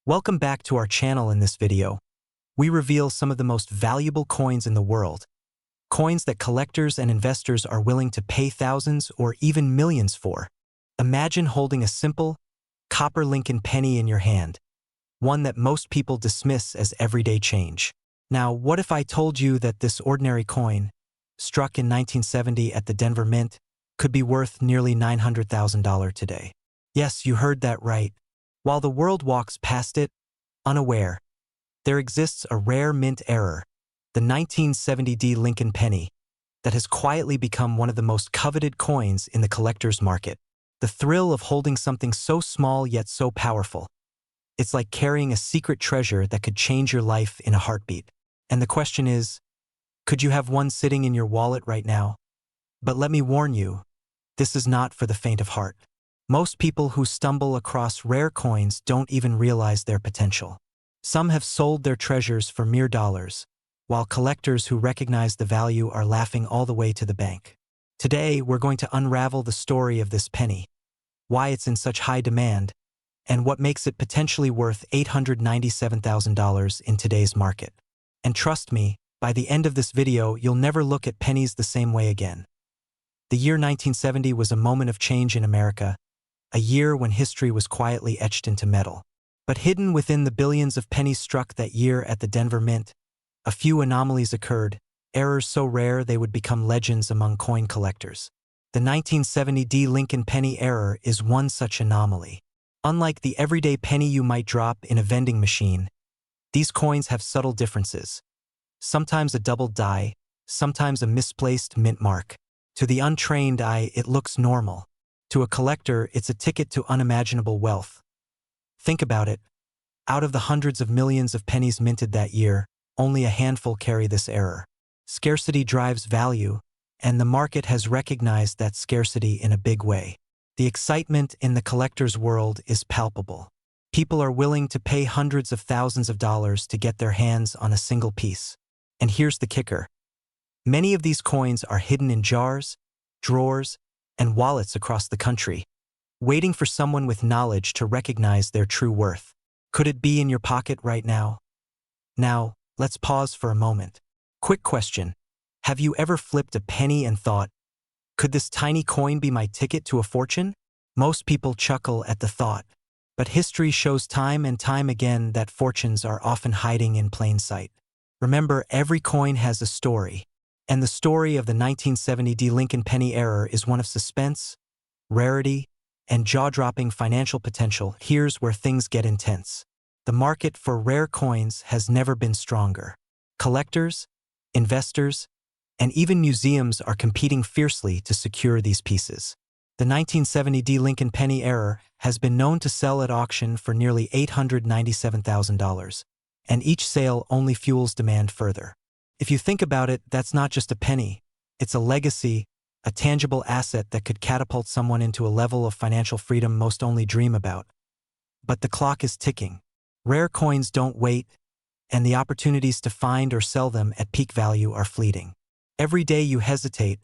Welcome back to our channel. In this video, we reveal some of the most valuable coins in the world, coins that collectors and investors are willing to pay thousands or even millions for. Imagine holding a simple, copper Lincoln penny in your hand, one that most people dismiss as everyday change. Now, what if I told you that this ordinary coin, struck in 1970 at the Denver Mint, could be worth nearly $900,000 today? Yes, you heard that right. While the world walks past it, unaware, there exists a rare mint error, the 1970 Lincoln penny, that has quietly become one of the most coveted coins in the collector's market. The thrill of holding something so small yet so powerful. It's like carrying a secret treasure that could change your life in a heartbeat. And the question is, could you have one sitting in your wallet right now? But let me warn you, this is not for the faint of heart. Most people who stumble across rare coins don't even realize their potential. Some have sold their treasures for mere dollars, while collectors who recognize the value are laughing all the way to the bank. Today, we're going to unravel the story of this penny, why it's in such high demand, and what makes it potentially worth $897,000 in today's market. And trust me, by the end of this video, you'll never look at pennies the same way again. The year 1970 was a moment of change in America, a year when history was quietly etched into metal. But hidden within the billions of pennies struck that year at the Denver Mint, a few anomalies occurred, errors so rare they would become legends among coin collectors. The 1970 Lincoln penny error is one such anomaly. Unlike the everyday penny you might drop in a vending machine, these coins have subtle differences. Sometimes a doubled die, sometimes a misplaced mint mark. To the untrained eye, it looks normal. To a collector, it's a ticket to unimaginable wealth. Think about it. Out of the hundreds of millions of pennies minted that year, only a handful carry this error. Scarcity drives value, and the market has recognized that scarcity in a big way. The excitement in the collector's world is palpable. People are willing to pay hundreds of thousands of dollars to get their hands on a single piece. And here's the kicker. Many of these coins are hidden in jars, drawers, and wallets across the country, waiting for someone with knowledge to recognize their true worth. Could it be in your pocket right now? Now, let's pause for a moment. Quick question. Have you ever flipped a penny and thought, could this tiny coin be my ticket to a fortune? Most people chuckle at the thought, but history shows time and time again that fortunes are often hiding in plain sight. Remember, every coin has a story. And the story of the 1970 Lincoln penny error is one of suspense, rarity, and jaw-dropping financial potential. Here's where things get intense. The market for rare coins has never been stronger. Collectors, investors, and even museums are competing fiercely to secure these pieces. The 1970 Lincoln penny error has been known to sell at auction for nearly $897,000, and each sale only fuels demand further. If you think about it, that's not just a penny. It's a legacy, a tangible asset that could catapult someone into a level of financial freedom most only dream about. But the clock is ticking. Rare coins don't wait, and the opportunities to find or sell them at peak value are fleeting. Every day you hesitate,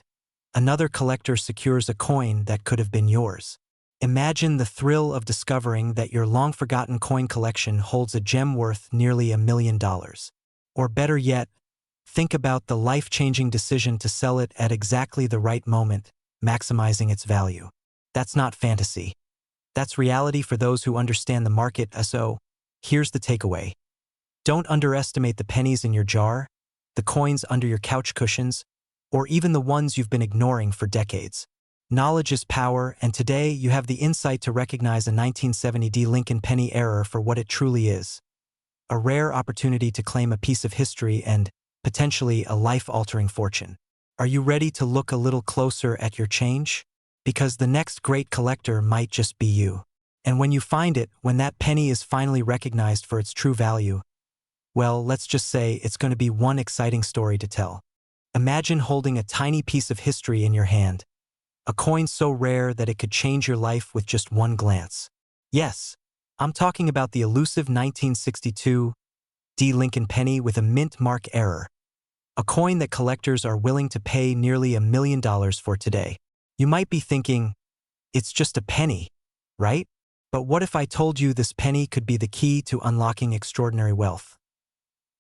another collector secures a coin that could have been yours. Imagine the thrill of discovering that your long-forgotten coin collection holds a gem worth nearly $1 million. Or better yet, think about the life-changing decision to sell it at exactly the right moment, maximizing its value. That's not fantasy. That's reality for those who understand the market. So, here's the takeaway. Don't underestimate the pennies in your jar, the coins under your couch cushions, or even the ones you've been ignoring for decades. Knowledge is power, and today you have the insight to recognize a 1970 Lincoln penny error for what it truly is. A rare opportunity to claim a piece of history and, potentially, a life-altering fortune. Are you ready to look a little closer at your change? Because the next great collector might just be you. And when you find it, when that penny is finally recognized for its true value, well, let's just say it's going to be one exciting story to tell. Imagine holding a tiny piece of history in your hand, a coin so rare that it could change your life with just one glance. Yes, I'm talking about the elusive 1962 Lincoln penny with a mint mark error, a coin that collectors are willing to pay nearly $1 million for today. You might be thinking, it's just a penny, right? But what if I told you this penny could be the key to unlocking extraordinary wealth?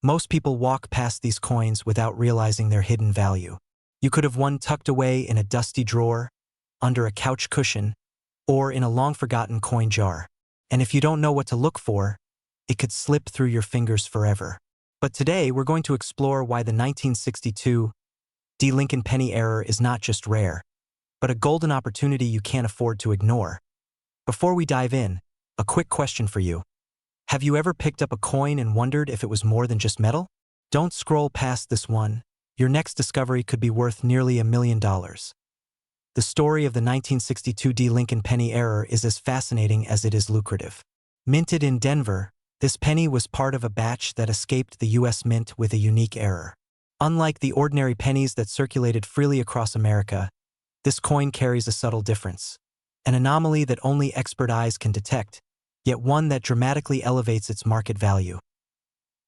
Most people walk past these coins without realizing their hidden value. You could have one tucked away in a dusty drawer, under a couch cushion, or in a long-forgotten coin jar. And if you don't know what to look for, it could slip through your fingers forever. But today, we're going to explore why the 1962 D. Lincoln penny error is not just rare, but a golden opportunity you can't afford to ignore. Before we dive in, a quick question for you. Have you ever picked up a coin and wondered if it was more than just metal? Don't scroll past this one. Your next discovery could be worth nearly $1 million. The story of the 1962 D. Lincoln penny error is as fascinating as it is lucrative. Minted in Denver, this penny was part of a batch that escaped the U.S. Mint with a unique error. Unlike the ordinary pennies that circulated freely across America, this coin carries a subtle difference. An anomaly that only expert eyes can detect, yet one that dramatically elevates its market value.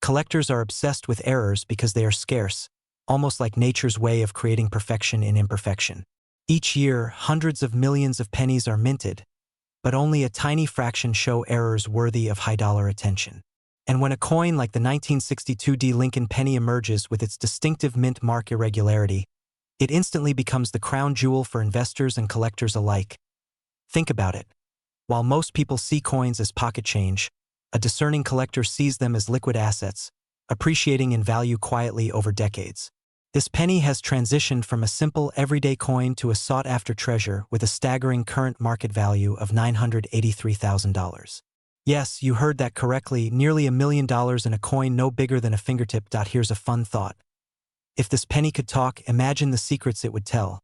Collectors are obsessed with errors because they are scarce, almost like nature's way of creating perfection in imperfection. Each year, hundreds of millions of pennies are minted, but only a tiny fraction show errors worthy of high-dollar attention. And when a coin like the 1962 D. Lincoln penny emerges with its distinctive mint mark irregularity, it instantly becomes the crown jewel for investors and collectors alike. Think about it. While most people see coins as pocket change, a discerning collector sees them as liquid assets, appreciating in value quietly over decades. This penny has transitioned from a simple everyday coin to a sought-after treasure with a staggering current market value of $983,000. Yes, you heard that correctly, nearly $1 million in a coin no bigger than a fingertip. Here's a fun thought. If this penny could talk, imagine the secrets it would tell.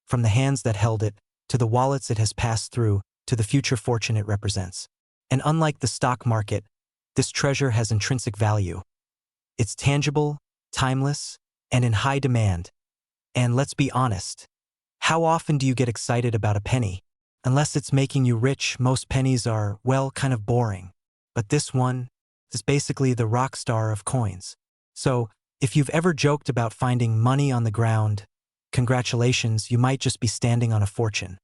From the hands that held it, to the wallets it has passed through, to the future fortune it represents. And unlike the stock market, this treasure has intrinsic value. It's tangible, timeless, and in high demand. And let's be honest, how often do you get excited about a penny? Unless it's making you rich, most pennies are, well, kind of boring. But this one is basically the rock star of coins. So, if you've ever joked about finding money on the ground, congratulations, you might just be standing on a fortune.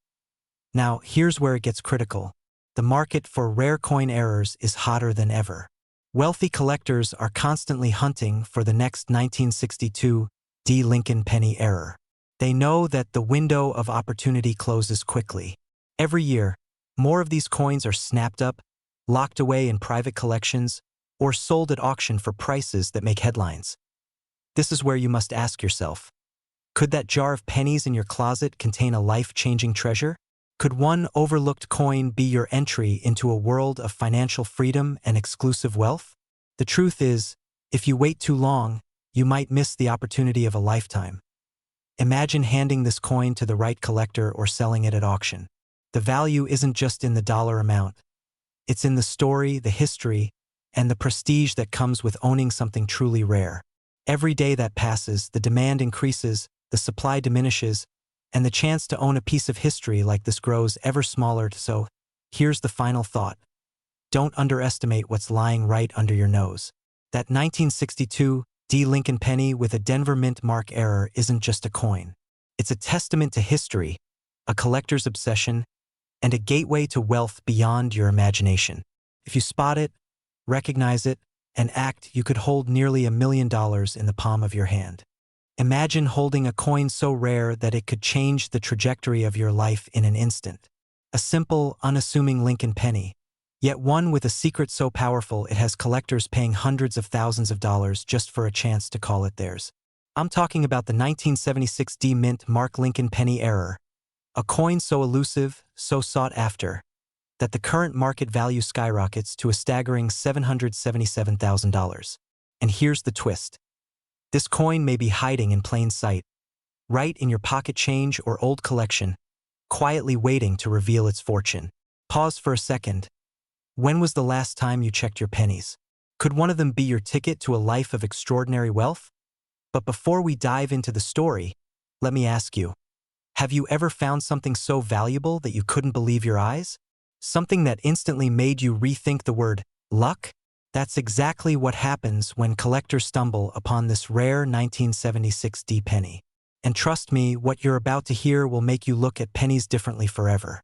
Now, here's where it gets critical. The market for rare coin errors is hotter than ever. Wealthy collectors are constantly hunting for the next 1962 D. Lincoln penny error. They know that the window of opportunity closes quickly. Every year, more of these coins are snapped up, locked away in private collections, or sold at auction for prices that make headlines. This is where you must ask yourself, could that jar of pennies in your closet contain a life-changing treasure? Could one overlooked coin be your entry into a world of financial freedom and exclusive wealth? The truth is, if you wait too long, you might miss the opportunity of a lifetime. Imagine handing this coin to the right collector or selling it at auction. The value isn't just in the dollar amount. It's in the story, the history, and the prestige that comes with owning something truly rare. Every day that passes, the demand increases, the supply diminishes, and the chance to own a piece of history like this grows ever smaller. So, here's the final thought. Don't underestimate what's lying right under your nose. That 1962 D. Lincoln penny with a Denver Mint mark error isn't just a coin. It's a testament to history, a collector's obsession, and a gateway to wealth beyond your imagination. If you spot it, recognize it, and act, you could hold nearly $1 million in the palm of your hand. Imagine holding a coin so rare that it could change the trajectory of your life in an instant. A simple, unassuming Lincoln penny, yet one with a secret so powerful it has collectors paying hundreds of thousands of dollars just for a chance to call it theirs. I'm talking about the 1976 D. Mint mark Lincoln penny error, a coin so elusive, so sought after, that the current market value skyrockets to a staggering $777,000. And here's the twist. This coin may be hiding in plain sight, right in your pocket change or old collection, quietly waiting to reveal its fortune. Pause for a second. When was the last time you checked your pennies? Could one of them be your ticket to a life of extraordinary wealth? But before we dive into the story, let me ask you, have you ever found something so valuable that you couldn't believe your eyes? Something that instantly made you rethink the word luck? That's exactly what happens when collectors stumble upon this rare 1976 D penny. And trust me, what you're about to hear will make you look at pennies differently forever.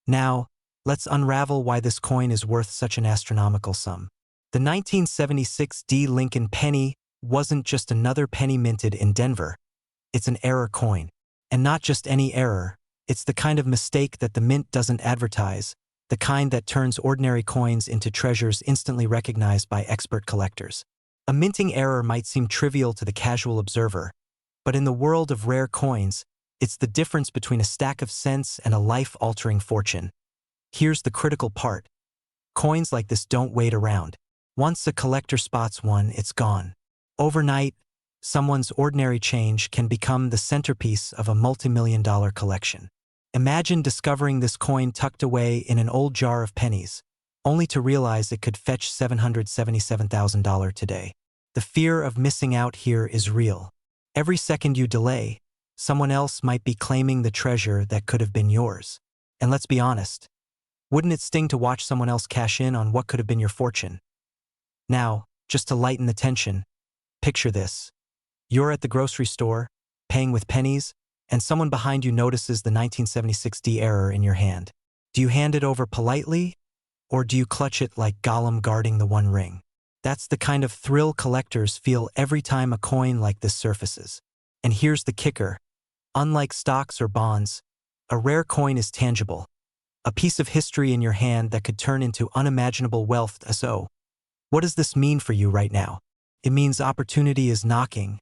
Now, Let's unravel why this coin is worth such an astronomical sum. The 1976 D. Lincoln penny wasn't just another penny minted in Denver. It's an error coin. And not just any error, it's the kind of mistake that the mint doesn't advertise, the kind that turns ordinary coins into treasures instantly recognized by expert collectors. A minting error might seem trivial to the casual observer, but in the world of rare coins, it's the difference between a stack of cents and a life-altering fortune. Here's the critical part. Coins like this don't wait around. Once a collector spots one, it's gone. Overnight, someone's ordinary change can become the centerpiece of a multi-million-dollar collection. Imagine discovering this coin tucked away in an old jar of pennies, only to realize it could fetch $777,000 today. The fear of missing out here is real. Every second you delay, someone else might be claiming the treasure that could have been yours. And let's be honest, wouldn't it sting to watch someone else cash in on what could have been your fortune? Now, just to lighten the tension, picture this. You're at the grocery store, paying with pennies, and someone behind you notices the 1976 D error in your hand. Do you hand it over politely, or do you clutch it like Gollum guarding the One Ring? That's the kind of thrill collectors feel every time a coin like this surfaces. And here's the kicker. Unlike stocks or bonds, a rare coin is tangible. A piece of history in your hand that could turn into unimaginable wealth. So, what does this mean for you right now? It means opportunity is knocking,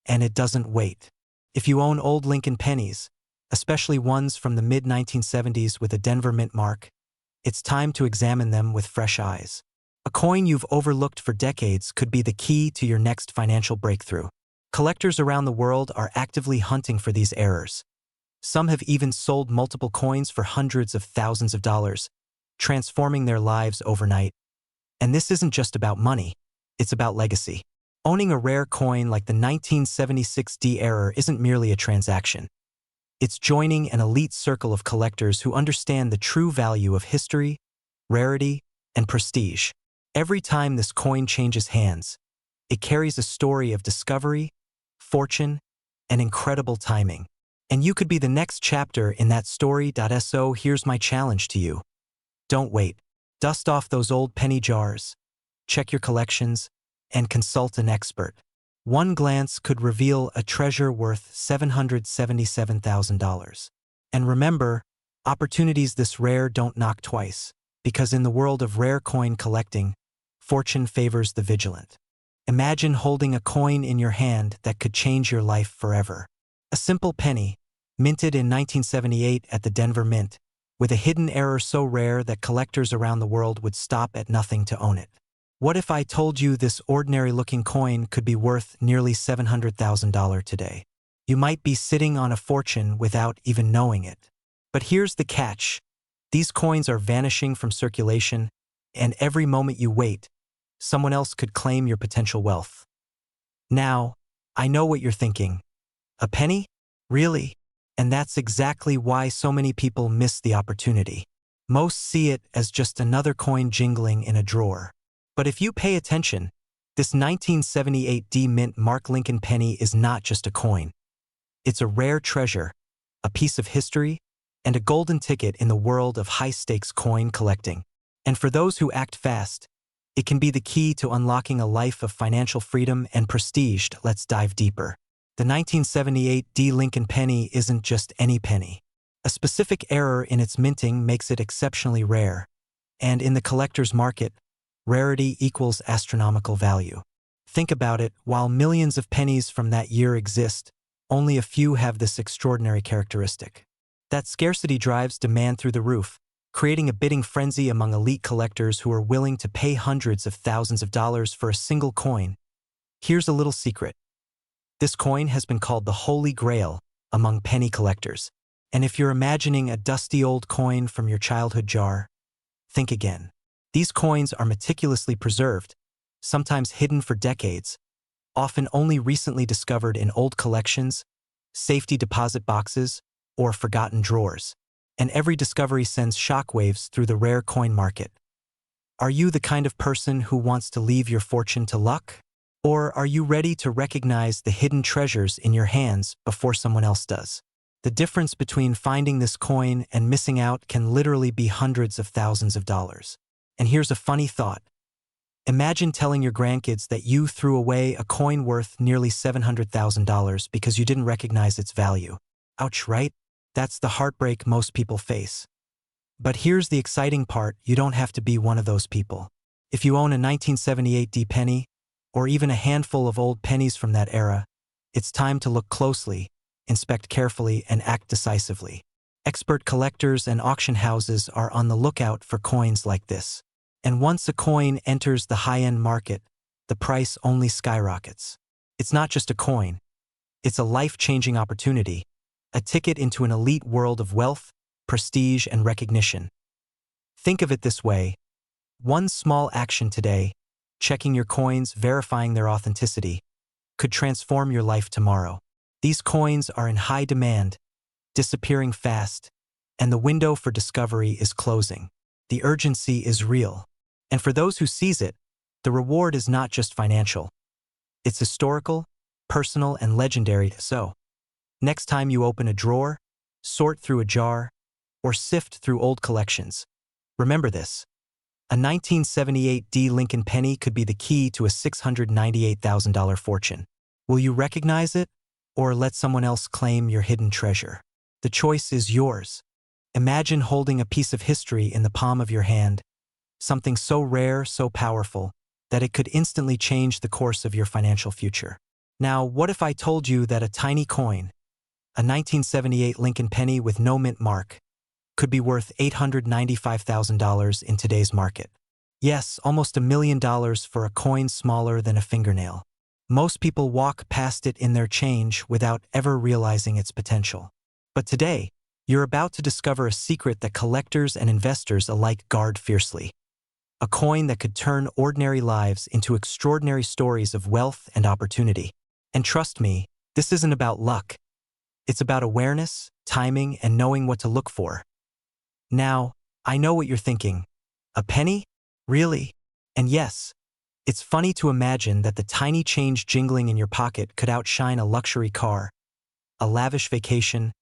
and it doesn't wait. If you own old Lincoln pennies, especially ones from the mid-1970s with a Denver mint mark, it's time to examine them with fresh eyes. A coin you've overlooked for decades could be the key to your next financial breakthrough. Collectors around the world are actively hunting for these errors. Some have even sold multiple coins for hundreds of thousands of dollars, transforming their lives overnight. And this isn't just about money, it's about legacy. Owning a rare coin like the 1976 D error isn't merely a transaction. It's joining an elite circle of collectors who understand the true value of history, rarity, and prestige. Every time this coin changes hands, it carries a story of discovery, fortune, and incredible timing. And you could be the next chapter in that story. So here's my challenge to you. Don't wait. Dust off those old penny jars, check your collections, and consult an expert. One glance could reveal a treasure worth $777,000. And remember, opportunities this rare don't knock twice, because in the world of rare coin collecting, fortune favors the vigilant. Imagine holding a coin in your hand that could change your life forever. A simple penny, minted in 1978 at the Denver Mint, with a hidden error so rare that collectors around the world would stop at nothing to own it. What if I told you this ordinary-looking coin could be worth nearly $700,000 today? You might be sitting on a fortune without even knowing it. But here's the catch. These coins are vanishing from circulation, and every moment you wait, someone else could claim your potential wealth. Now, I know what you're thinking. A penny? Really? And that's exactly why so many people miss the opportunity. Most see it as just another coin jingling in a drawer. But if you pay attention, this 1978 D Mint Mark Lincoln penny is not just a coin. It's a rare treasure, a piece of history, and a golden ticket in the world of high-stakes coin collecting. And for those who act fast, it can be the key to unlocking a life of financial freedom and prestige. Let's dive deeper. The 1978 D Lincoln penny isn't just any penny. A specific error in its minting makes it exceptionally rare. And in the collector's market, rarity equals astronomical value. Think about it, while millions of pennies from that year exist, only a few have this extraordinary characteristic. That scarcity drives demand through the roof, creating a bidding frenzy among elite collectors who are willing to pay hundreds of thousands of dollars for a single coin. Here's a little secret. This coin has been called the Holy Grail among penny collectors. And if you're imagining a dusty old coin from your childhood jar, think again. These coins are meticulously preserved, sometimes hidden for decades, often only recently discovered in old collections, safety deposit boxes, or forgotten drawers. And every discovery sends shockwaves through the rare coin market. Are you the kind of person who wants to leave your fortune to luck? Or are you ready to recognize the hidden treasures in your hands before someone else does? The difference between finding this coin and missing out can literally be hundreds of thousands of dollars. And here's a funny thought. Imagine telling your grandkids that you threw away a coin worth nearly $700,000 because you didn't recognize its value. Ouch, right? That's the heartbreak most people face. But here's the exciting part, you don't have to be one of those people. If you own a 1978 D penny, or even a handful of old pennies from that era, it's time to look closely, inspect carefully, and act decisively. Expert collectors and auction houses are on the lookout for coins like this. And once a coin enters the high-end market, the price only skyrockets. It's not just a coin. It's a life-changing opportunity, a ticket into an elite world of wealth, prestige, and recognition. Think of it this way. One small action today, checking your coins, verifying their authenticity, could transform your life tomorrow. These coins are in high demand, disappearing fast, and the window for discovery is closing. The urgency is real. And for those who seize it, the reward is not just financial. It's historical, personal, and legendary. So, next time you open a drawer, sort through a jar, or sift through old collections, remember this. A 1978 D Lincoln penny could be the key to a $698,000 fortune. Will you recognize it, or let someone else claim your hidden treasure? The choice is yours. Imagine holding a piece of history in the palm of your hand, something so rare, so powerful, that it could instantly change the course of your financial future. Now, what if I told you that a tiny coin, a 1978 Lincoln penny with no mint mark, could be worth $895,000 in today's market? Yes, almost $1 million for a coin smaller than a fingernail. Most people walk past it in their change without ever realizing its potential. But today, you're about to discover a secret that collectors and investors alike guard fiercely. A coin that could turn ordinary lives into extraordinary stories of wealth and opportunity. And trust me, this isn't about luck. It's about awareness, timing, and knowing what to look for. Now, I know what you're thinking. A penny? Really? And yes, it's funny to imagine that the tiny change jingling in your pocket could outshine a luxury car, a lavish vacation,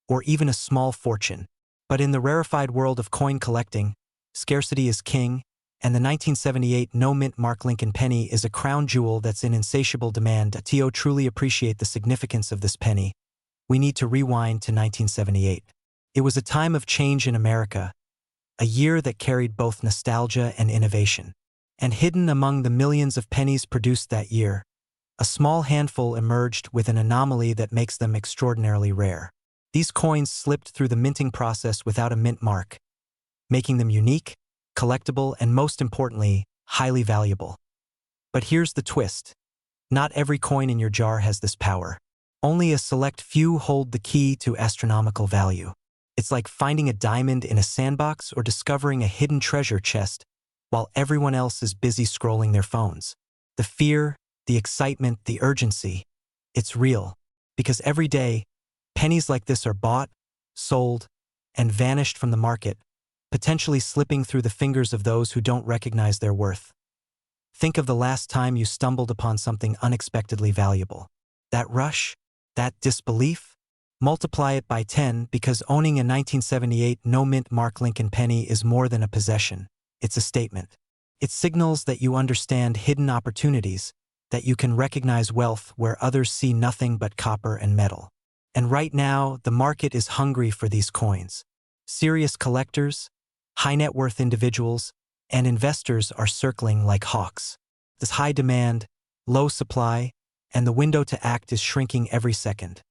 or even a small fortune. But in the rarefied world of coin collecting, scarcity is king, and the 1978 no-mint mark Lincoln penny is a crown jewel that's in insatiable demand. To truly appreciate the significance of this penny, we need to rewind to 1978. It was a time of change in America, a year that carried both nostalgia and innovation. And hidden among the millions of pennies produced that year, a small handful emerged with an anomaly that makes them extraordinarily rare. These coins slipped through the minting process without a mint mark, making them unique, collectible, and most importantly, highly valuable. But here's the twist. Not every coin in your jar has this power. Only a select few hold the key to astronomical value. It's like finding a diamond in a sandbox or discovering a hidden treasure chest while everyone else is busy scrolling their phones. The fear, the excitement, the urgency, it's real. Because every day, pennies like this are bought, sold, and vanished from the market, potentially slipping through the fingers of those who don't recognize their worth. Think of the last time you stumbled upon something unexpectedly valuable. That rush, that disbelief, multiply it by 10 because owning a 1978 no-mint mark Lincoln penny is more than a possession. It's a statement. It signals that you understand hidden opportunities, that you can recognize wealth where others see nothing but copper and metal. And right now, the market is hungry for these coins. Serious collectors, high-net-worth individuals, and investors are circling like hawks. This high demand, low supply, and the window to act is shrinking every second.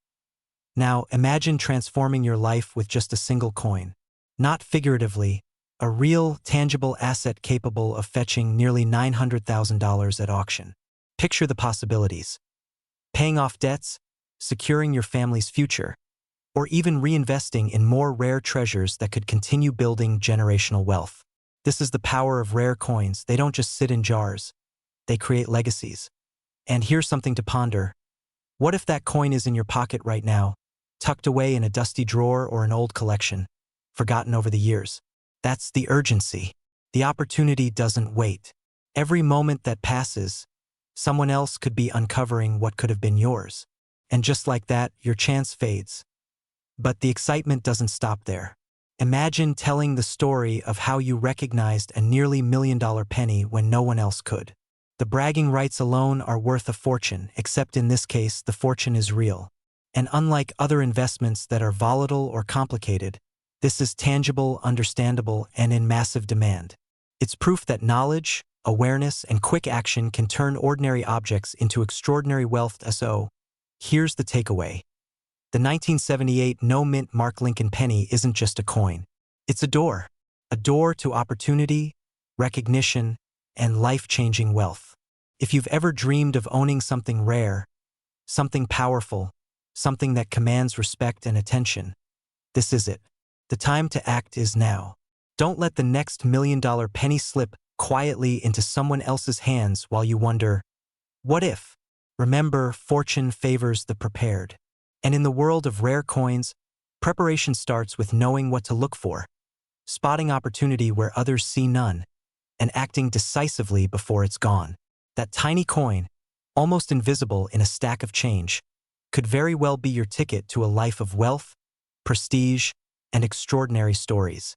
Now, imagine transforming your life with just a single coin. Not figuratively, a real, tangible asset capable of fetching nearly $900,000 at auction. Picture the possibilities. Paying off debts, securing your family's future, or even reinvesting in more rare treasures that could continue building generational wealth. This is the power of rare coins. They don't just sit in jars. They create legacies. And here's something to ponder. What if that coin is in your pocket right now, tucked away in a dusty drawer or an old collection, forgotten over the years? That's the urgency. The opportunity doesn't wait. Every moment that passes, someone else could be uncovering what could have been yours. And just like that, your chance fades. But the excitement doesn't stop there. Imagine telling the story of how you recognized a nearly $1 million penny when no one else could. The bragging rights alone are worth a fortune, except in this case, the fortune is real. And unlike other investments that are volatile or complicated, this is tangible, understandable, and in massive demand. It's proof that knowledge, awareness, and quick action can turn ordinary objects into extraordinary wealth. So, here's the takeaway. The 1978 no-mint Mark Lincoln penny isn't just a coin. It's a door to opportunity, recognition, and life-changing wealth. If you've ever dreamed of owning something rare, something powerful, something that commands respect and attention, this is it. The time to act is now. Don't let the next $1 million penny slip quietly into someone else's hands while you wonder, what if? Remember, fortune favors the prepared. And in the world of rare coins, preparation starts with knowing what to look for, spotting opportunity where others see none, and acting decisively before it's gone. That tiny coin, almost invisible in a stack of change, could very well be your ticket to a life of wealth, prestige, and extraordinary stories.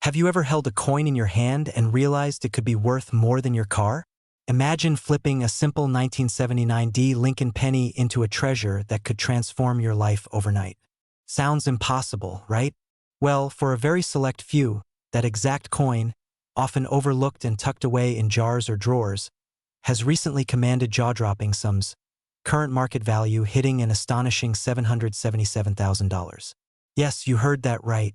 Have you ever held a coin in your hand and realized it could be worth more than your car? Imagine flipping a simple 1979 Lincoln penny into a treasure that could transform your life overnight. Sounds impossible, right? Well, for a very select few, that exact coin, often overlooked and tucked away in jars or drawers, has recently commanded jaw-dropping sums, current market value hitting an astonishing $777,000. Yes, you heard that right.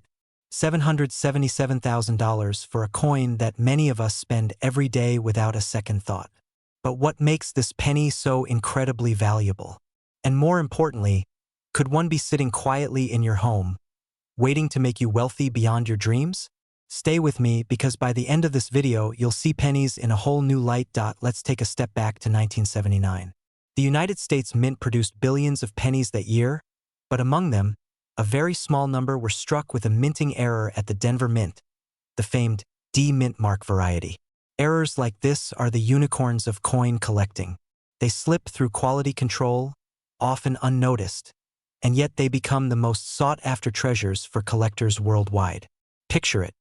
$777,000 for a coin that many of us spend every day without a second thought. But what makes this penny so incredibly valuable? And more importantly, could one be sitting quietly in your home, waiting to make you wealthy beyond your dreams? Stay with me because by the end of this video, you'll see pennies in a whole new light. Let's take a step back to 1979. The United States Mint produced billions of pennies that year, but among them, a very small number were struck with a minting error at the Denver Mint, the famed D-Mint mark variety. Errors like this are the unicorns of coin collecting. They slip through quality control, often unnoticed, and yet they become the most sought-after treasures for collectors worldwide. Picture it.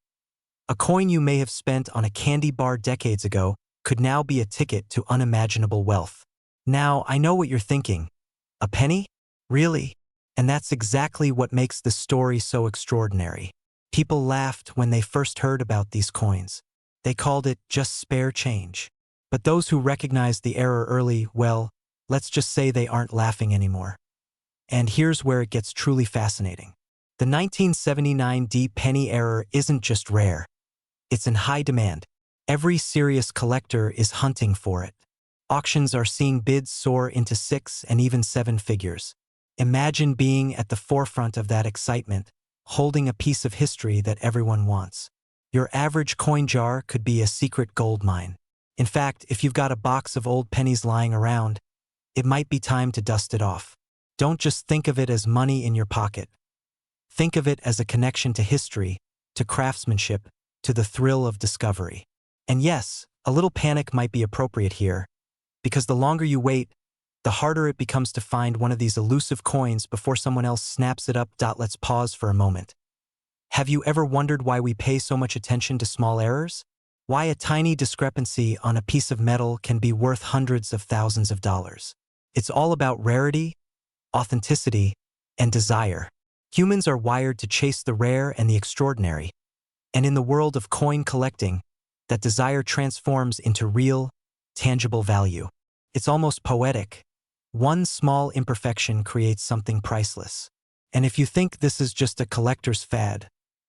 A coin you may have spent on a candy bar decades ago could now be a ticket to unimaginable wealth. Now, I know what you're thinking. A penny? Really? And that's exactly what makes the story so extraordinary. People laughed when they first heard about these coins. They called it just spare change. But those who recognized the error early, well, let's just say they aren't laughing anymore. And here's where it gets truly fascinating. The 1979 penny error isn't just rare. It's in high demand. Every serious collector is hunting for it. Auctions are seeing bids soar into 6 and even 7 figures. Imagine being at the forefront of that excitement, holding a piece of history that everyone wants. Your average coin jar could be a secret gold mine. In fact, if you've got a box of old pennies lying around, it might be time to dust it off. Don't just think of it as money in your pocket. Think of it as a connection to history, to craftsmanship, to the thrill of discovery. And yes, a little panic might be appropriate here, because the longer you wait, the harder it becomes to find one of these elusive coins before someone else snaps it up. Let's pause for a moment. Have you ever wondered why we pay so much attention to small errors? Why a tiny discrepancy on a piece of metal can be worth hundreds of thousands of dollars? It's all about rarity, authenticity, and desire. Humans are wired to chase the rare and the extraordinary. And in the world of coin collecting, that desire transforms into real, tangible value. It's almost poetic. One small imperfection creates something priceless. And if you think this is just a collector's fad,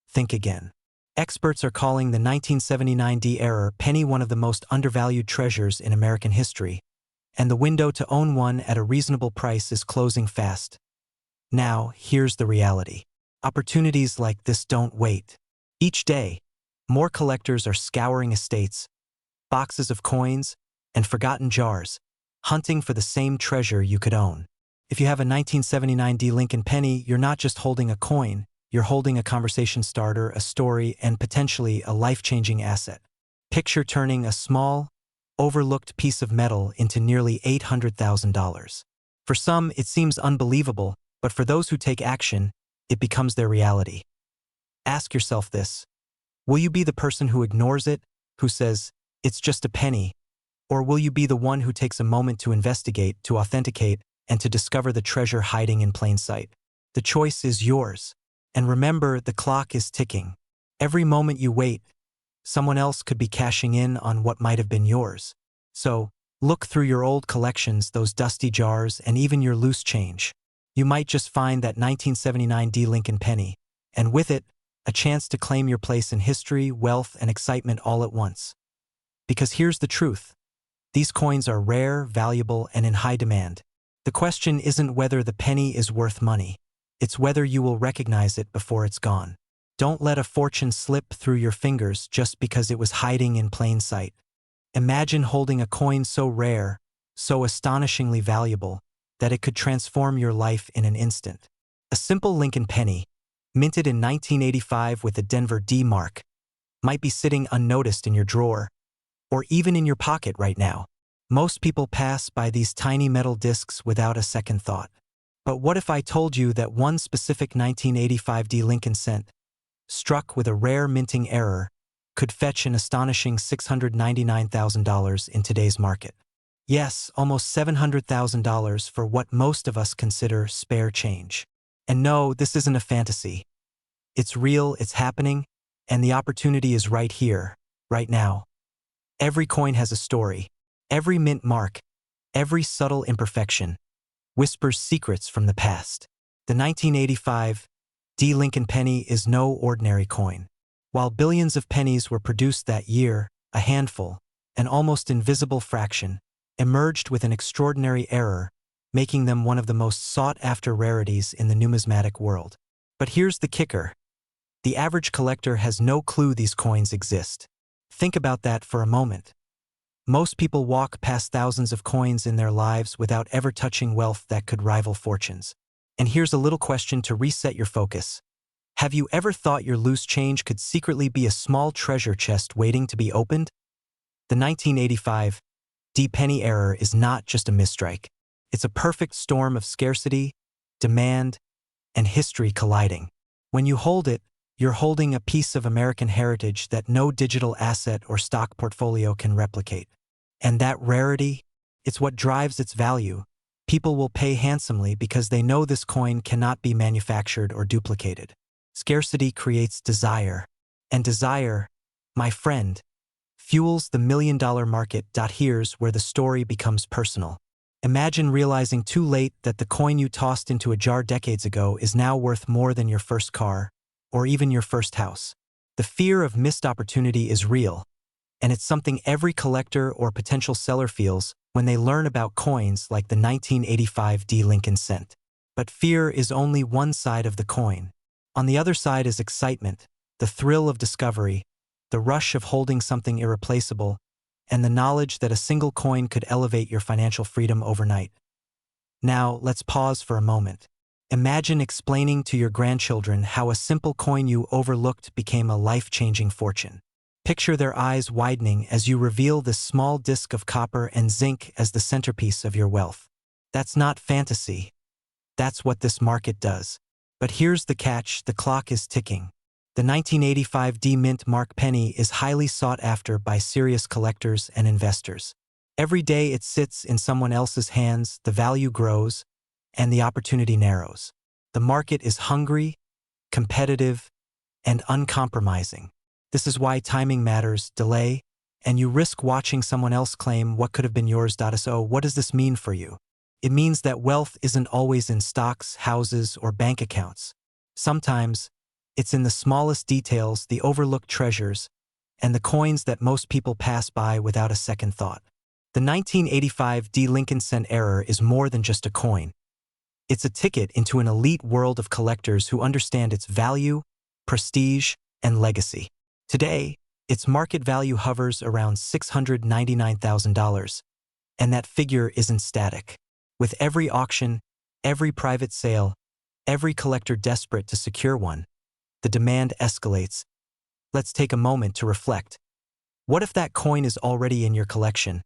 think again. Experts are calling the 1979 error penny one of the most undervalued treasures in American history, and the window to own one at a reasonable price is closing fast. Now, here's the reality. Opportunities like this don't wait. Each day, more collectors are scouring estates, boxes of coins, and forgotten jars, hunting for the same treasure you could own. If you have a 1979 Lincoln penny, you're not just holding a coin, you're holding a conversation starter, a story, and potentially a life-changing asset. Picture turning a small, overlooked piece of metal into nearly $800,000. For some, it seems unbelievable, but for those who take action, it becomes their reality. Ask yourself this. Will you be the person who ignores it, who says, it's just a penny? Or will you be the one who takes a moment to investigate, to authenticate, and to discover the treasure hiding in plain sight? The choice is yours. And remember, the clock is ticking. Every moment you wait, someone else could be cashing in on what might have been yours. So, look through your old collections, those dusty jars, and even your loose change. You might just find that 1979 D. Lincoln penny, and with it, a chance to claim your place in history, wealth, and excitement all at once. Because here's the truth. These coins are rare, valuable, and in high demand. The question isn't whether the penny is worth money. It's whether you will recognize it before it's gone. Don't let a fortune slip through your fingers just because it was hiding in plain sight. Imagine holding a coin so rare, so astonishingly valuable, that it could transform your life in an instant. A simple Lincoln penny, minted in 1985 with a Denver D mark, might be sitting unnoticed in your drawer, or even in your pocket right now. Most people pass by these tiny metal discs without a second thought. But what if I told you that one specific 1985 D Lincoln cent, struck with a rare minting error, could fetch an astonishing $699,000 in today's market? Yes, almost $700,000 for what most of us consider spare change. And no, this isn't a fantasy. It's real, it's happening, and the opportunity is right here, right now. Every coin has a story. Every mint mark, every subtle imperfection, whispers secrets from the past. The 1985 D. Lincoln penny is no ordinary coin. While billions of pennies were produced that year, a handful, an almost invisible fraction, emerged with an extraordinary error, making them one of the most sought-after rarities in the numismatic world. But here's the kicker. The average collector has no clue these coins exist. Think about that for a moment. Most people walk past thousands of coins in their lives without ever touching wealth that could rival fortunes. And here's a little question to reset your focus. Have you ever thought your loose change could secretly be a small treasure chest waiting to be opened? The 1985 D penny error is not just a misstrike. It's a perfect storm of scarcity, demand, and history colliding. When you hold it, you're holding a piece of American heritage that no digital asset or stock portfolio can replicate. And that rarity, it's what drives its value. People will pay handsomely because they know this coin cannot be manufactured or duplicated. Scarcity creates desire. And desire, my friend, fuels the million-dollar market. Here's where the story becomes personal. Imagine realizing too late that the coin you tossed into a jar decades ago is now worth more than your first car, or even your first house. The fear of missed opportunity is real, and it's something every collector or potential seller feels when they learn about coins like the 1985 D. Lincoln cent. But fear is only one side of the coin. On the other side is excitement, the thrill of discovery, the rush of holding something irreplaceable, and the knowledge that a single coin could elevate your financial freedom overnight. Now, let's pause for a moment. Imagine explaining to your grandchildren how a simple coin you overlooked became a life-changing fortune. Picture their eyes widening as you reveal this small disc of copper and zinc as the centerpiece of your wealth. That's not fantasy. That's what this market does. But here's the catch, the clock is ticking. The 1985 D Mint Mark penny is highly sought after by serious collectors and investors. Every day it sits in someone else's hands, the value grows, and the opportunity narrows. The market is hungry, competitive, and uncompromising. This is why timing matters, delay, and you risk watching someone else claim what could have been yours. So what does this mean for you? It means that wealth isn't always in stocks, houses, or bank accounts. Sometimes, it's in the smallest details, the overlooked treasures, and the coins that most people pass by without a second thought. The 1985 D. Lincoln cent error is more than just a coin. It's a ticket into an elite world of collectors who understand its value, prestige, and legacy. Today, its market value hovers around $699,000, and that figure isn't static. With every auction, every private sale, every collector desperate to secure one, the demand escalates. Let's take a moment to reflect. What if that coin is already in your collection,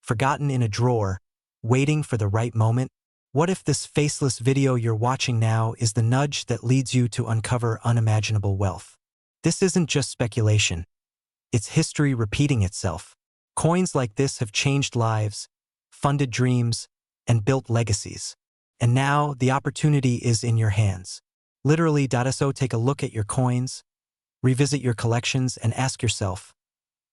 forgotten in a drawer, waiting for the right moment? What if this faceless video you're watching now is the nudge that leads you to uncover unimaginable wealth? This isn't just speculation. It's history repeating itself. Coins like this have changed lives, funded dreams, and built legacies. And now the opportunity is in your hands. Literally, so take a look at your coins, revisit your collections, and ask yourself,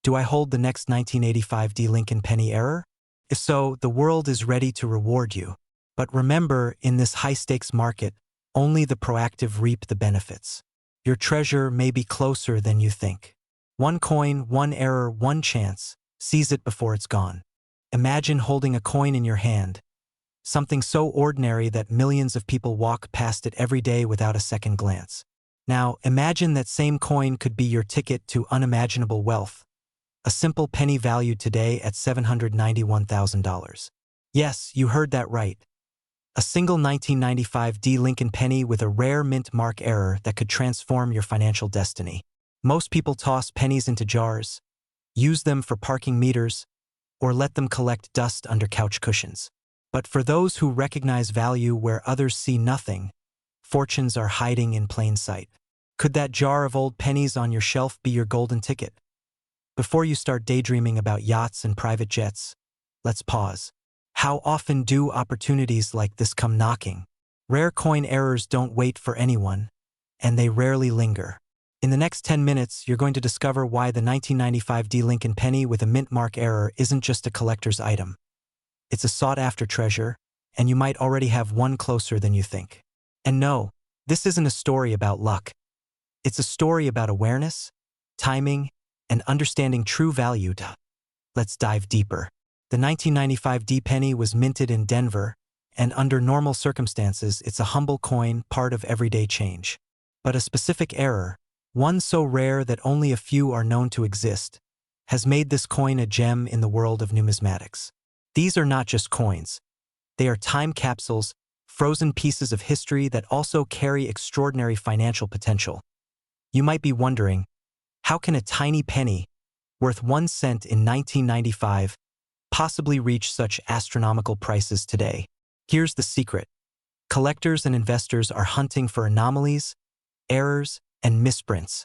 do I hold the next 1985 D Lincoln penny error? If so, the world is ready to reward you. But remember, in this high-stakes market, only the proactive reap the benefits. Your treasure may be closer than you think. One coin, one error, one chance. Seize it before it's gone. Imagine holding a coin in your hand, something so ordinary that millions of people walk past it every day without a second glance. Now, imagine that same coin could be your ticket to unimaginable wealth, a simple penny valued today at $791,000. Yes, you heard that right. A single 1995 D Lincoln penny with a rare mint mark error that could transform your financial destiny. Most people toss pennies into jars, use them for parking meters, or let them collect dust under couch cushions. But for those who recognize value where others see nothing, fortunes are hiding in plain sight. Could that jar of old pennies on your shelf be your golden ticket? Before you start daydreaming about yachts and private jets, let's pause. How often do opportunities like this come knocking? Rare coin errors don't wait for anyone, and they rarely linger. In the next 10 minutes, you're going to discover why the 1995 D Lincoln penny with a mint mark error isn't just a collector's item. It's a sought-after treasure, and you might already have one closer than you think. And no, this isn't a story about luck. It's a story about awareness, timing, and understanding true value. Let's dive deeper. The 1995 D penny was minted in Denver, and under normal circumstances, it's a humble coin, part of everyday change. But a specific error, one so rare that only a few are known to exist, has made this coin a gem in the world of numismatics. These are not just coins. They are time capsules, frozen pieces of history that also carry extraordinary financial potential. You might be wondering, how can a tiny penny, worth 1 cent in 1995, possibly reach such astronomical prices today? Here's the secret. Collectors and investors are hunting for anomalies, errors, and misprints.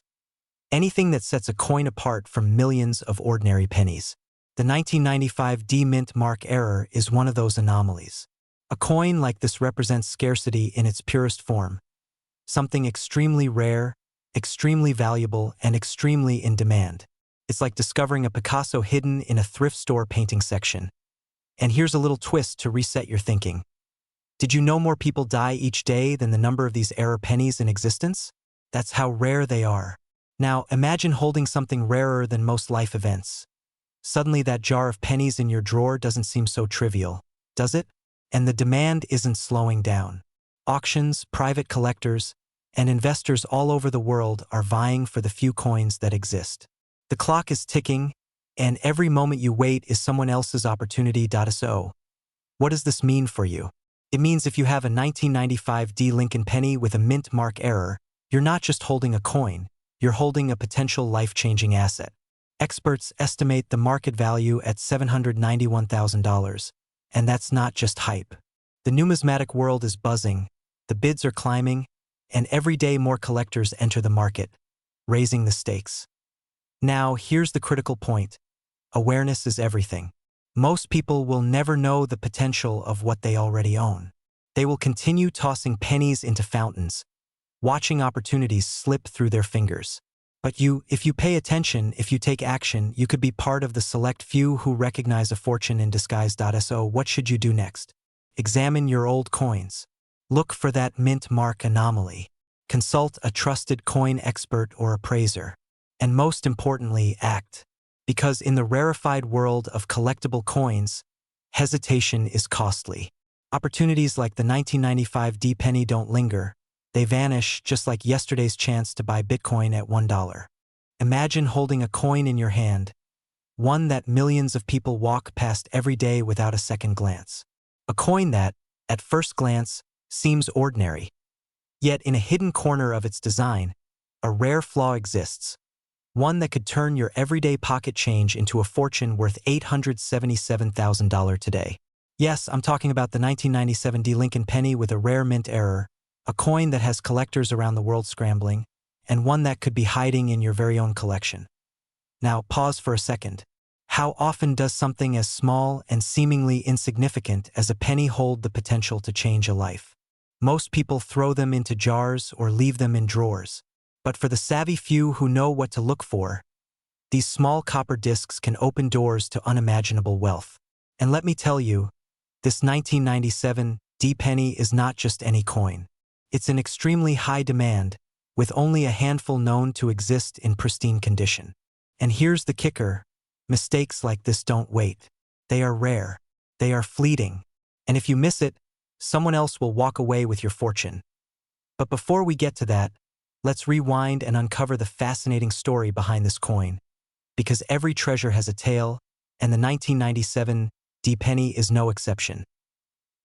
Anything that sets a coin apart from millions of ordinary pennies. The 1995 D mint mark error is one of those anomalies. A coin like this represents scarcity in its purest form, something extremely rare, extremely valuable, and extremely in demand. It's like discovering a Picasso hidden in a thrift store painting section. And here's a little twist to reset your thinking. Did you know more people die each day than the number of these error pennies in existence? That's how rare they are. Now, imagine holding something rarer than most life events. Suddenly that jar of pennies in your drawer doesn't seem so trivial, does it? And the demand isn't slowing down. Auctions, private collectors, and investors all over the world are vying for the few coins that exist. The clock is ticking, and every moment you wait is someone else's opportunity. So, what does this mean for you? It means if you have a 1995 D Lincoln penny with a mint mark error, you're not just holding a coin, you're holding a potential life-changing asset. Experts estimate the market value at $791,000, and that's not just hype. The numismatic world is buzzing, the bids are climbing, and every day more collectors enter the market, raising the stakes. Now, here's the critical point. Awareness is everything. Most people will never know the potential of what they already own. They will continue tossing pennies into fountains, watching opportunities slip through their fingers. But if you pay attention, if you take action, you could be part of the select few who recognize a fortune in disguise. So what should you do next? Examine your old coins. Look for that mint mark anomaly. Consult a trusted coin expert or appraiser. And most importantly, act. Because in the rarefied world of collectible coins, hesitation is costly. Opportunities like the 1995 D penny don't linger. They vanish just like yesterday's chance to buy Bitcoin at $1. Imagine holding a coin in your hand, one that millions of people walk past every day without a second glance. A coin that, at first glance, seems ordinary. Yet in a hidden corner of its design, a rare flaw exists. One that could turn your everyday pocket change into a fortune worth $877,000 today. Yes, I'm talking about the 1997 D Lincoln penny with a rare mint error, a coin that has collectors around the world scrambling, and one that could be hiding in your very own collection. Now, pause for a second. How often does something as small and seemingly insignificant as a penny hold the potential to change a life? Most people throw them into jars or leave them in drawers. But for the savvy few who know what to look for, these small copper discs can open doors to unimaginable wealth. And let me tell you, this 1997 D penny is not just any coin. It's in extremely high demand, with only a handful known to exist in pristine condition. And here's the kicker: mistakes like this don't wait. They are rare. They are fleeting. And if you miss it, someone else will walk away with your fortune. But before we get to that, let's rewind and uncover the fascinating story behind this coin. Because every treasure has a tale, and the 1997 D penny is no exception.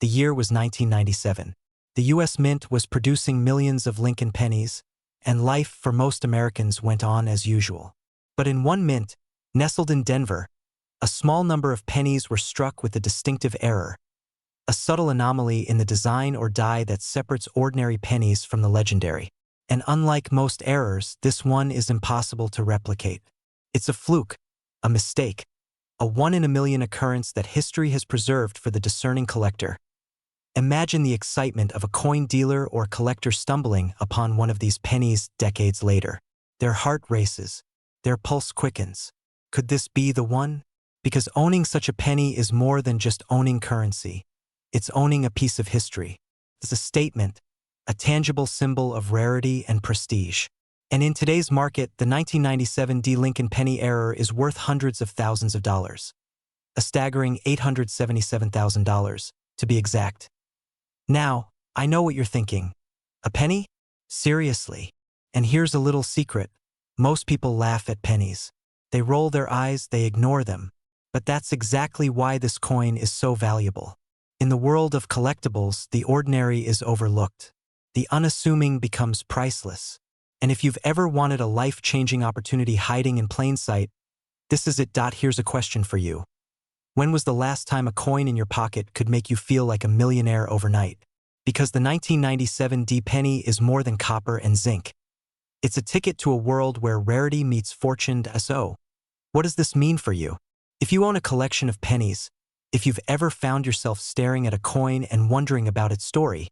The year was 1997. The U.S. Mint was producing millions of Lincoln pennies, and life for most Americans went on as usual. But in one mint, nestled in Denver, a small number of pennies were struck with a distinctive error, a subtle anomaly in the design or die that separates ordinary pennies from the legendary. And unlike most errors, this one is impossible to replicate. It's a fluke, a mistake, a one-in-a-million occurrence that history has preserved for the discerning collector. Imagine the excitement of a coin dealer or collector stumbling upon one of these pennies decades later. Their heart races. Their pulse quickens. Could this be the one? Because owning such a penny is more than just owning currency. It's owning a piece of history. It's a statement, a tangible symbol of rarity and prestige. And in today's market, the 1997 D Lincoln penny error is worth hundreds of thousands of dollars. A staggering $877,000, to be exact. Now, I know what you're thinking. A penny? Seriously? And here's a little secret. Most people laugh at pennies. They roll their eyes, they ignore them. But that's exactly why this coin is so valuable. In the world of collectibles, the ordinary is overlooked. The unassuming becomes priceless. And if you've ever wanted a life-changing opportunity hiding in plain sight, this is it. Here's a question for you. When was the last time a coin in your pocket could make you feel like a millionaire overnight? Because the 1997 D penny is more than copper and zinc. It's a ticket to a world where rarity meets fortune. So, what does this mean for you? If you own a collection of pennies, if you've ever found yourself staring at a coin and wondering about its story,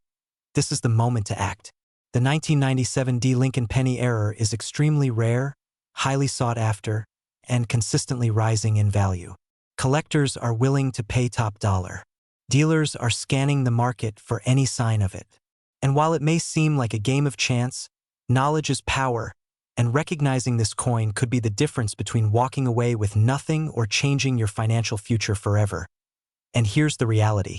this is the moment to act. The 1997 D Lincoln penny error is extremely rare, highly sought after, and consistently rising in value. Collectors are willing to pay top dollar. Dealers are scanning the market for any sign of it. And while it may seem like a game of chance, knowledge is power, and recognizing this coin could be the difference between walking away with nothing or changing your financial future forever. And here's the reality.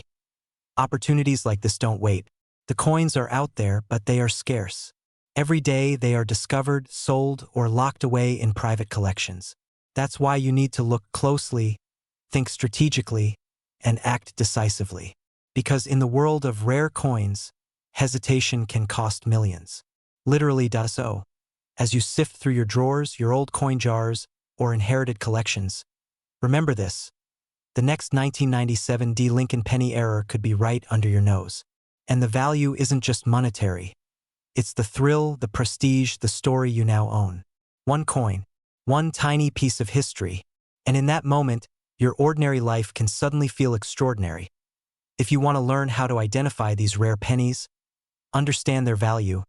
Opportunities like this don't wait. The coins are out there, but they are scarce. Every day they are discovered, sold, or locked away in private collections. That's why you need to look closely, think strategically, and act decisively. Because in the world of rare coins, hesitation can cost millions. Literally. So, as you sift through your drawers, your old coin jars, or inherited collections, remember this. The next 1997 D Lincoln penny error could be right under your nose. And the value isn't just monetary. It's the thrill, the prestige, the story you now own. One coin, one tiny piece of history, and in that moment, your ordinary life can suddenly feel extraordinary. If you want to learn how to identify these rare pennies, understand their value,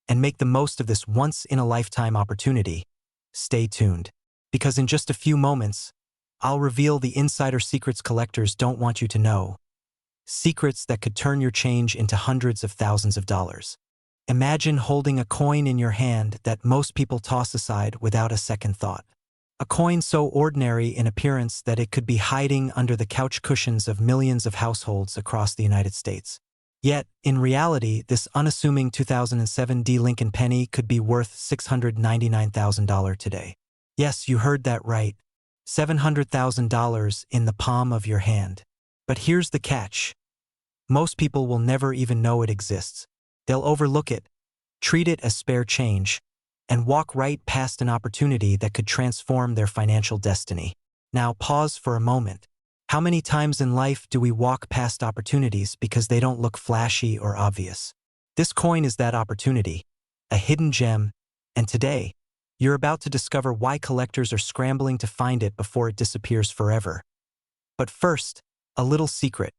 and make the most of this once-in-a-lifetime opportunity, stay tuned. Because in just a few moments, I'll reveal the insider secrets collectors don't want you to know. Secrets that could turn your change into hundreds of thousands of dollars. Imagine holding a coin in your hand that most people toss aside without a second thought. A coin so ordinary in appearance that it could be hiding under the couch cushions of millions of households across the United States. Yet, in reality, this unassuming 2007 D Lincoln penny could be worth $699,000 today. Yes, you heard that right. $700,000 in the palm of your hand. But here's the catch. Most people will never even know it exists. They'll overlook it, treat it as spare change, and walk right past an opportunity that could transform their financial destiny. Now pause for a moment. How many times in life do we walk past opportunities because they don't look flashy or obvious? This coin is that opportunity, a hidden gem, and today, you're about to discover why collectors are scrambling to find it before it disappears forever. But first, a little secret.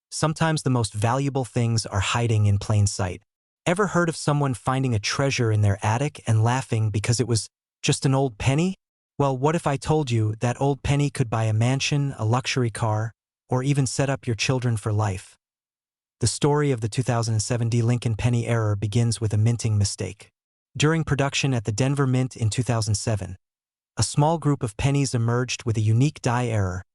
Sometimes the most valuable things are hiding in plain sight. Ever heard of someone finding a treasure in their attic and laughing because it was just an old penny? Well, what if I told you that old penny could buy a mansion, a luxury car, or even set up your children for life? The story of the 2007 Lincoln penny error begins with a minting mistake. During production at the Denver Mint in 2007, a small group of pennies emerged with a unique die error,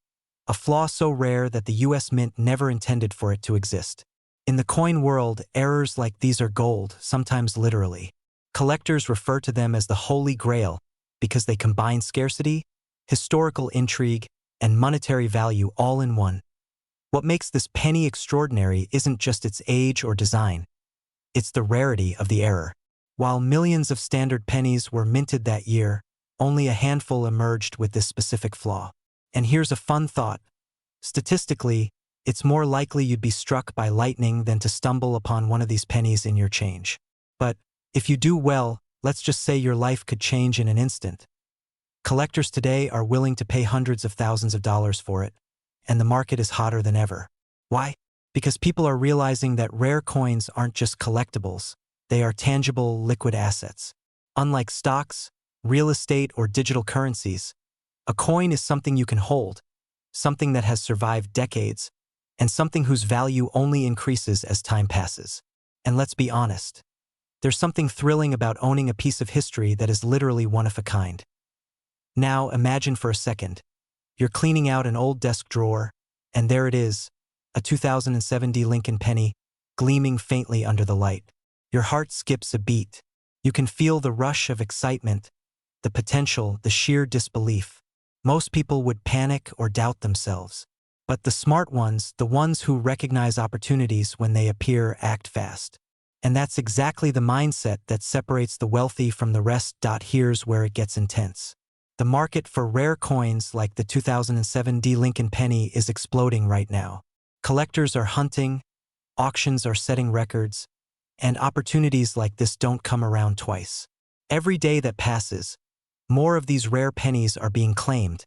a flaw so rare that the US Mint never intended for it to exist. In the coin world, errors like these are gold, sometimes literally. Collectors refer to them as the Holy Grail because they combine scarcity, historical intrigue, and monetary value all in one. What makes this penny extraordinary isn't just its age or design. It's the rarity of the error. While millions of standard pennies were minted that year, only a handful emerged with this specific flaw. And here's a fun thought. Statistically, it's more likely you'd be struck by lightning than to stumble upon one of these pennies in your change. But if you do well, let's just say your life could change in an instant. Collectors today are willing to pay hundreds of thousands of dollars for it, and the market is hotter than ever. Why? Because people are realizing that rare coins aren't just collectibles, they are tangible, liquid assets. Unlike stocks, real estate, or digital currencies, a coin is something you can hold, something that has survived decades, and something whose value only increases as time passes. And let's be honest, there's something thrilling about owning a piece of history that is literally one of a kind. Now imagine for a second, you're cleaning out an old desk drawer, and there it is, a 2007 Lincoln penny, gleaming faintly under the light. Your heart skips a beat. You can feel the rush of excitement, the potential, the sheer disbelief. Most people would panic or doubt themselves. But the smart ones, the ones who recognize opportunities when they appear, act fast. And that's exactly the mindset that separates the wealthy from the rest. Here's where it gets intense. The market for rare coins like the 2007 Lincoln penny is exploding right now. Collectors are hunting, auctions are setting records, and opportunities like this don't come around twice. Every day that passes, more of these rare pennies are being claimed,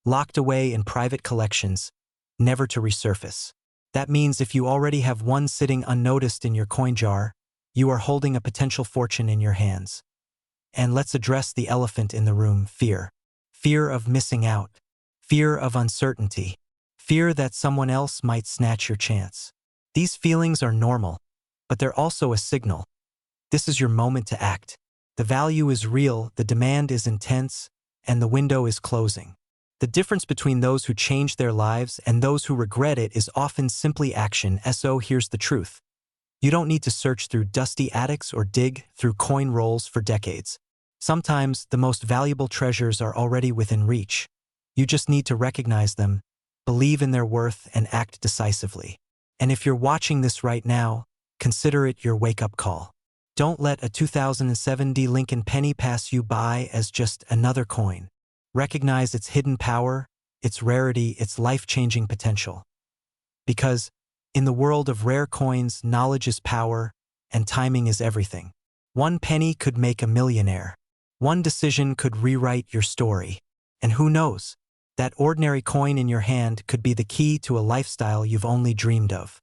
locked away in private collections, never to resurface. That means if you already have one sitting unnoticed in your coin jar, you are holding a potential fortune in your hands. And let's address the elephant in the room: fear. Fear of missing out. Fear of uncertainty. Fear that someone else might snatch your chance. These feelings are normal, but they're also a signal. This is your moment to act. The value is real, the demand is intense, and the window is closing. The difference between those who change their lives and those who regret it is often simply action. So here's the truth. You don't need to search through dusty attics or dig through coin rolls for decades. Sometimes the most valuable treasures are already within reach. You just need to recognize them, believe in their worth, and act decisively. And if you're watching this right now, consider it your wake-up call. Don't let a 2007 Lincoln penny pass you by as just another coin. Recognize its hidden power, its rarity, its life-changing potential. Because in the world of rare coins, knowledge is power, and timing is everything. One penny could make a millionaire. One decision could rewrite your story. And who knows, that ordinary coin in your hand could be the key to a lifestyle you've only dreamed of.